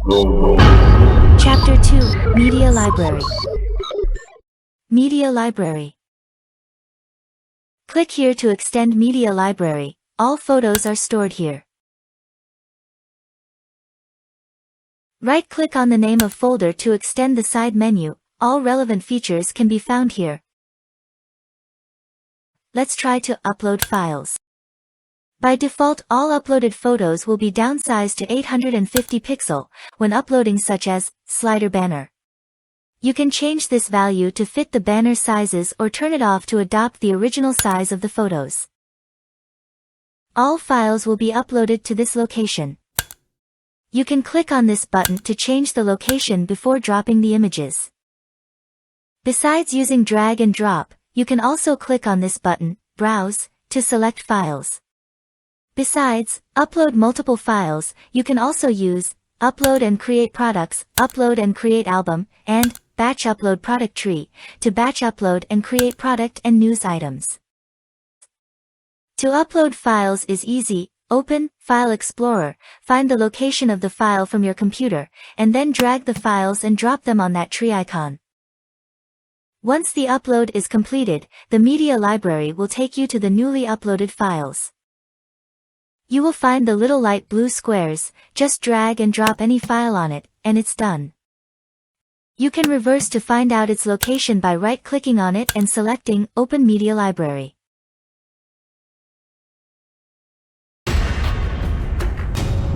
Chapter 2, Media Library. Media Library. Click here to extend Media Library. All photos are stored here. Right-click on the name of folder to extend the side menu. All relevant features can be found here. Let's try to upload files. By default, all uploaded photos will be downsized to 850 pixel when uploading, such as slider banner. You can change this value to fit the banner sizes or turn it off to adopt the original size of the photos. All files will be uploaded to this location. You can click on this button to change the location before dropping the images. Besides using drag and drop, you can also click on this button, Browse, to select files. Besides, upload multiple files, you can also use Upload and Create Products, Upload and Create Album, and Batch Upload Product Tree, to batch upload and create product and news items. To upload files is easy. Open File Explorer, find the location of the file from your computer, and then drag the files and drop them on that tree icon. Once the upload is completed, the media library will take you to the newly uploaded files. You will find the little light blue squares. Just drag and drop any file on it, and it's done. You can reverse to find out its location by right-clicking on it and selecting Open Media Library.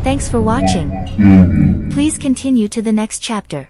Thanks for watching. Please continue to the next chapter.